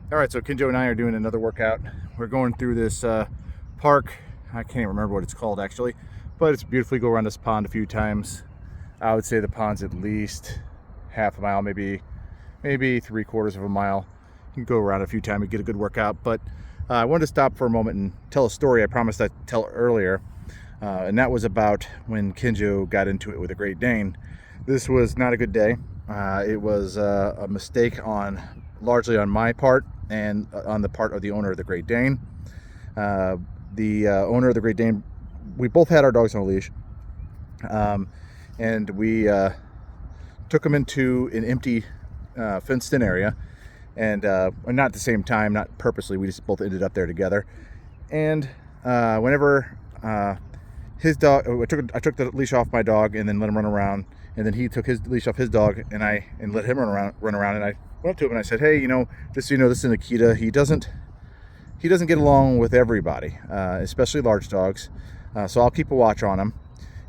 All right, so Kinjo and I are doing another workout. We're going through this park. I can't even remember what it's called actually, but it's beautifully. Go around this pond a few times. I would say the pond's at least half a mile, maybe 3/4 of a mile. You can go around a few times and get a good workout. But I wanted to stop for a moment and tell a story I promised I'd tell earlier, and that was about when Kinjo got into it with a Great Dane. This was not a good day. It was a mistake largely on my part and on the part of the owner of the Great Dane. The owner of the Great Dane, we both had our dogs on a leash, and we took them into an empty fenced-in area, and not at the same time, not purposely. We just both ended up there together. And whenever his dog, I took the leash off my dog and then let him run around, and then he took his leash off his dog and let him run around, and I went up to him and I said, "Hey, just so you know, this is an Akita. He doesn't get along with everybody, especially large dogs. So I'll keep a watch on him."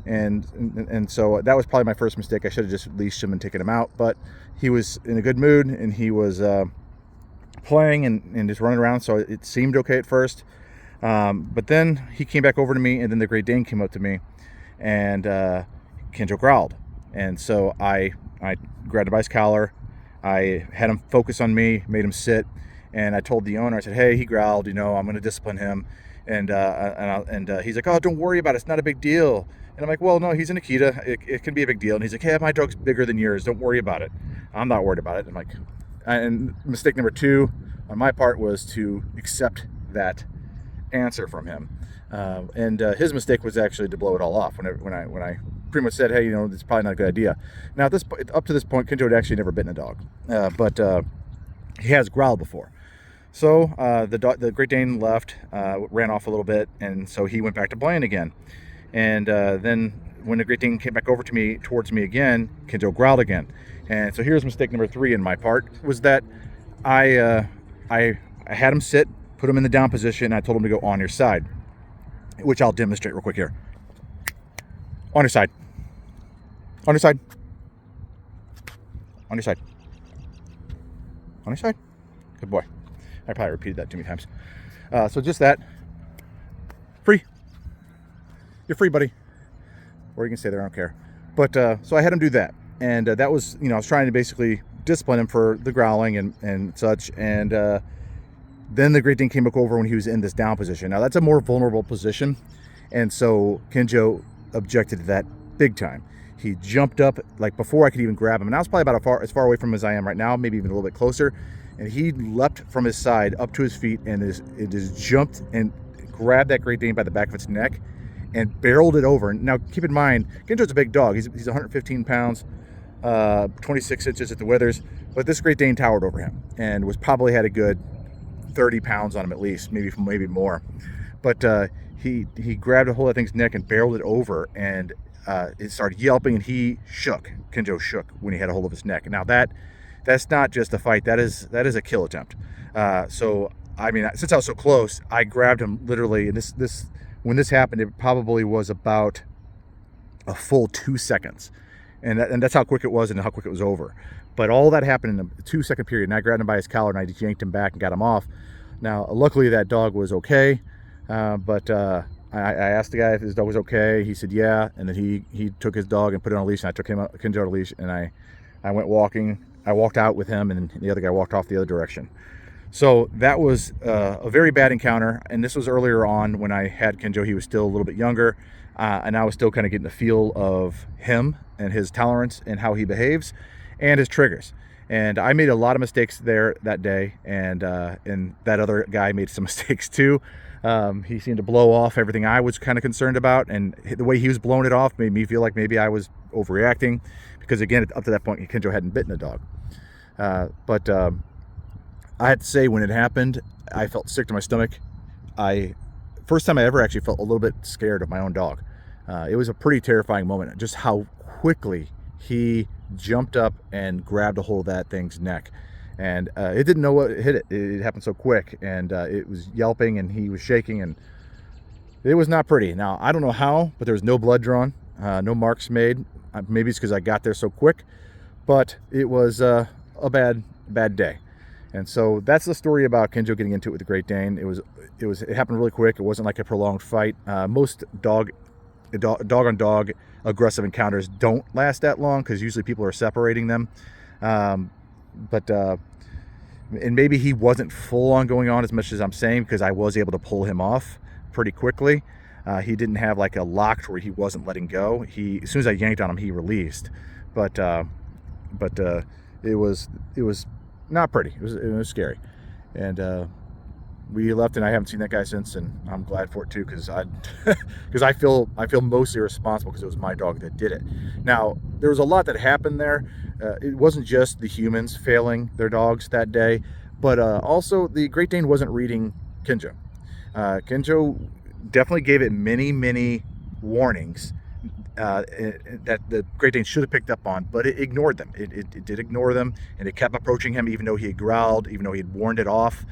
And so that was probably my first mistake. I should have just leashed him and taken him out, but he was in a good mood and he was playing and just running around, so it seemed okay at first. But then he came back over to me, and then the Great Dane came up to me, and Kinjo growled. And so I grabbed him by his collar. I had him focus on me, made him sit, and I told the owner, I said, "Hey, he growled, I'm going to discipline him." And he's like, "Oh, don't worry about it. It's not a big deal." And I'm like, "Well, no, he's an Akita. It can be a big deal." And he's like, "Hey, my dog's bigger than yours. Don't worry about it." I'm not worried about it. I'm like, and mistake number two on my part was to accept that answer from him. And his mistake was actually to blow it all off when I pretty much said, "Hey, it's probably not a good up to this point, Kinjo had actually never bitten a dog, but he has growled before." So the Great Dane left, ran off a little bit, and so he went back to playing again. And then when the Great Dane came back over towards me again, Kinjo growled again. And so here's mistake number three in my part, was that I had him sit, put him in the down position, and I told him to go on your side, which I'll demonstrate real quick here. On your side. On your side. On your side. On your side. Good boy. I probably repeated that too many times. So just that. Free. You're free, buddy. Or you can stay there, I don't care. But so I had him do that. And that was, I was trying to basically discipline him for the growling and such. And then the Great Dane came back over when he was in this down position. Now that's a more vulnerable position. And so Kinjo objected to that big time. He jumped up like before I could even grab him. And I was probably about as far away from him as I am right now, maybe even a little bit closer. And he leapt from his side up to his feet and it just jumped and grabbed that Great Dane by the back of its neck and barreled it over. Now keep in mind, Kinjo's a big dog. He's 115 pounds, 26 inches at the withers. But this Great Dane towered over him and had a good 30 pounds on him at least, maybe more. But he grabbed a hold of that thing's neck and barreled it over, and it started yelping, and Kinjo shook when he had a hold of his neck. Now that's not just a fight, that is a kill attempt. So I mean, since I was so close, I grabbed him literally, and when this happened, it probably was about a full 2 seconds, and that's how quick it was and how quick it was over. But all that happened in a 2-second period, and I grabbed him by his collar and I just yanked him back and got him off. Now, luckily that dog was okay, but I asked the guy if his dog was okay. He said yeah, and then he took his dog and put it on a leash, and I took Kinjo on a leash, and I went walking. I walked out with him, and the other guy walked off the other direction. So that was a very bad encounter, and this was earlier on when I had Kinjo. He was still a little bit younger, and I was still kind of getting the feel of him and his tolerance and how he behaves and his triggers. And I made a lot of mistakes there that day, and that other guy made some mistakes too. He seemed to blow off everything I was kind of concerned about, and the way he was blowing it off made me feel like maybe I was overreacting, because again, up to that point, Kinjo hadn't bitten a dog. But I had to say, when it happened, I felt sick to my stomach. First time I ever actually felt a little bit scared of my own dog. It was a pretty terrifying moment, just how quickly he jumped up and grabbed a hold of that thing's neck. And it didn't know what hit it. It happened so quick, and it was yelping, and he was shaking, and it was not pretty. Now, I don't know how, but there was no blood drawn, no marks made. Maybe it's because I got there so quick, but it was a bad day. And so that's the story about Kinjo getting into it with the Great Dane. It happened really quick. It wasn't like a prolonged fight. Most dog on dog aggressive encounters don't last that long because usually people are separating them. But and maybe he wasn't full on going on as much as I'm saying, because I was able to pull him off pretty quickly. He didn't have like a lock where he wasn't letting go. As soon as I yanked on him, he released. But it was not pretty. It was scary. And we left, and I haven't seen that guy since, and I'm glad for it too, because I feel mostly responsible because it was my dog that did it. Now, there was a lot that happened there. It wasn't just the humans failing their dogs that day, but also the Great Dane wasn't reading Kinjo. Kinjo definitely gave it many warnings that the Great Dane should have picked up on, but it ignored them. It did ignore them, and it kept approaching him even though he had growled, even though he had warned it off.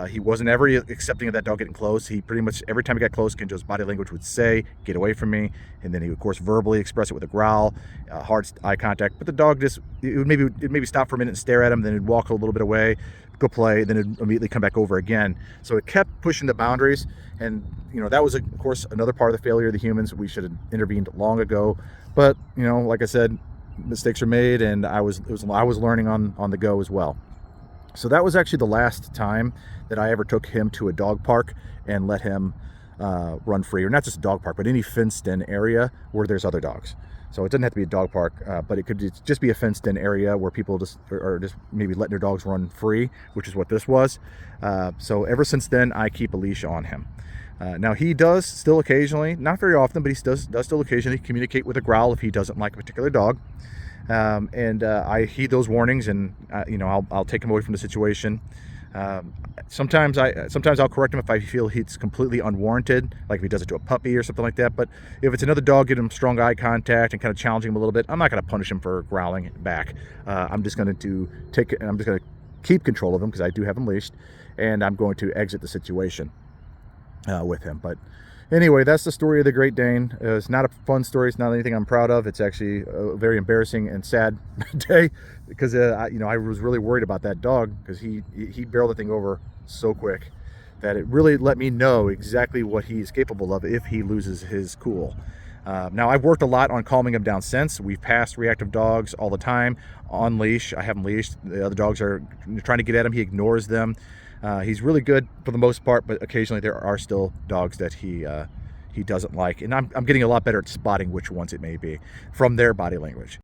He wasn't ever accepting of that dog getting close. He pretty much, every time he got close, Kinjo's body language would say, "Get away from me," and then he would, of course, verbally express it with a growl, hard eye contact. But the dog it would maybe stop for a minute and stare at him, then it'd walk a little bit away, go play, then it'd immediately come back over again. So it kept pushing the boundaries, and that was, of course, another part of the failure of the humans. We should have intervened long ago, but like I said, mistakes are made, and I was learning on the go as well. So that was actually the last time that I ever took him to a dog park and let him run free, or not just a dog park, but any fenced-in area where there's other dogs. So it doesn't have to be a dog park, but it could just be a fenced-in area where people are just maybe letting their dogs run free, which is what this was. So ever since then, I keep a leash on him. Now he does still occasionally, not very often, but he does still occasionally communicate with a growl if he doesn't like a particular dog. And I heed those warnings, and I'll take him away from the situation. Sometimes I'll correct him if I feel it's completely unwarranted, like if he does it to a puppy or something like that. But if it's another dog, give him strong eye contact and kind of challenging him a little bit, I'm not going to punish him for growling back. I'm just going to keep control of him because I do have him leashed, and I'm going to exit the situation with him. But anyway, that's the story of the Great Dane. It's not a fun story. It's not anything I'm proud of. It's actually a very embarrassing and sad day because I was really worried about that dog, because he barreled the thing over so quick that it really let me know exactly what he's capable of if he loses his cool. Now, I've worked a lot on calming him down since. We've passed reactive dogs all the time on leash. I have him leashed. The other dogs are trying to get at him. He ignores them. He's really good for the most part, but occasionally there are still dogs that he doesn't like, and I'm getting a lot better at spotting which ones it may be from their body language.